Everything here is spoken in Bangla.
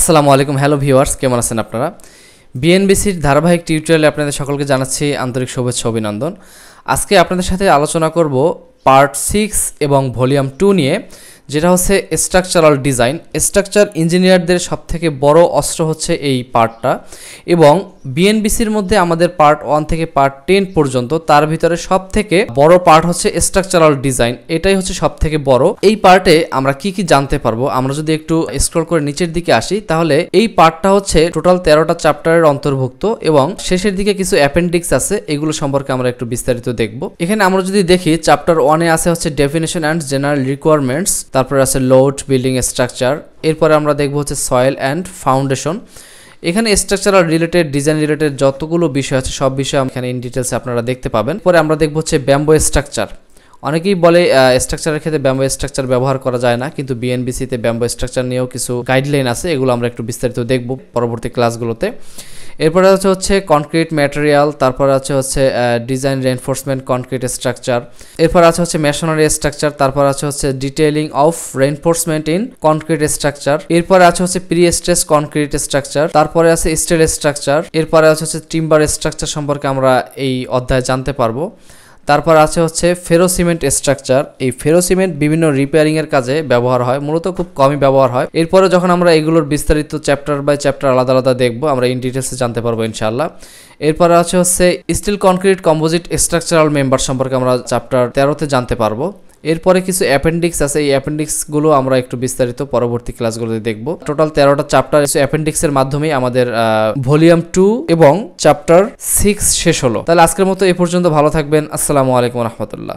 আসসালামু আলাইকুম। হ্যালো ভিউয়ার্স, কেমন আছেন আপনারা? বিএনবিসির ধারাবাহিক টিউটোরিয়ালে আপনাদের সকলকে জানাচ্ছি আন্তরিক শুভেচ্ছা অভিনন্দন। আজকে আপনাদের সাথে আলোচনা করব পার্ট 6 এবং ভলিউম 2 নিয়ে, যেটা হচ্ছে স্ট্রাকচারাল ডিজাইন। স্ট্রাকচার ইঞ্জিনিয়ারদের সবথেকে বড় অস্ত্র হচ্ছে এই পার্টটা, এবং বিএনবিসির মধ্যে আমাদের পার্ট 1 থেকে পার্ট 10 পর্যন্ত, তার ভিতরে সবথেকে বড় পার্ট হচ্ছে স্ট্রাকচারাল ডিজাইন। এটাই হচ্ছে সবথেকে বড়। এই পার্টে আমরা কি কি জানতে পারবো, আমরা যদি একটু স্ক্রল করে নিচের দিকে আসি, তাহলে এই পার্টটা হচ্ছে টোটাল 13টা চ্যাপ্টারের অন্তর্ভুক্ত, এবং শেষের দিকে কিছু অ্যাপেন্ডিক্স আছে, এগুলো সম্পর্কে আমরা একটু বিস্তারিত দেখব। এখানে আমরা যদি দেখি, চ্যাপ্টার 1 এ আছে হচ্ছে ডেফিনেশন অ্যান্ড জেনারেল রিকোয়ারমেন্টস, তারপরে আছে লোড বিল্ডিং স্ট্রাকচার, এরপরে আমরা দেখব হচ্ছে সয়েল অ্যান্ড ফাউন্ডেশন। এখানে স্ট্রাকচারাল রিলেটেড, ডিজাইন রিলেটেড যতগুলো বিষয় আছে সব বিষয় এখানে ইন ডিটেলসে আপনারা দেখতে পাবেন। পরে আমরা দেখব হচ্ছে ব্যাম্বো স্ট্রাকচার। অনেকেই বলে স্ট্রাকচারের ক্ষেত্রে ব্যাম্বো স্ট্রাকচার ব্যবহার করা যায় না, কিন্তু বিএনবিসিতে ব্যাম্বো স্ট্রাকচার নিয়েও কিছু গাইডলাইন আছে, এগুলো আমরা একটু বিস্তারিত দেখব পরবর্তী ক্লাসগুলোতে। এরপরে হচ্ছে কনক্রিট ম্যাটেরিয়াল, তারপরে হচ্ছে ডিজাইন রেইনফোর্সমেন্ট কনক্রিট স্ট্রাকচার, এরপর হচ্ছে মেশনারি স্ট্রাকচার, তারপর হচ্ছে detailing of reinforcement in concrete structure, এরপর হচ্ছে প্রি স্ট্রেস কনক্রিট স্ট্রাকচার, তারপরে আছে স্টিল স্ট্রাকচার, এরপরে হচ্ছে টিম্বার স্ট্রাকচার সম্পর্কে আমরা এই অধ্যায়ে জানতে পারবো। তারপর হচ্ছে ফেরোসিমেন্ট স্ট্রাকচার। এই ফেরোসিমেন্ট বিভিন্ন রিপেয়ারিং এর কাজে ব্যবহার হয়, মূলত খুব কমই ব্যবহার হয়। এরপরে যখন আমরা এগুলোর বিস্তারিত চ্যাপ্টার বাই চ্যাপ্টার আলাদা আলাদা দেখবো, আমরা ইন ডিটেলসে জানতে পারবো ইনশাআল্লাহ। এরপরে হচ্ছে steel concrete composite structural member সম্পর্কে আমরা চ্যাপ্টার 13তে জানতে পারবো। এরপরে কিছু অ্যাপেন্ডিক্স আছে, এই অ্যাপেন্ডিক্সগুলো আমরা একটু বিস্তারিত পরবর্তী ক্লাসগুলোতে দেখব। টোটাল 13টা চ্যাপ্টার অ্যাপেন্ডিক্সের মাধ্যমেই আমাদের ভলিউম 2 এবং চ্যাপ্টার 6 শেষ হলো। তাহলে আজকের মতো এ পর্যন্ত, ভালো থাকবেন। আসসালামু আলাইকুম রহমতুল্লাহ।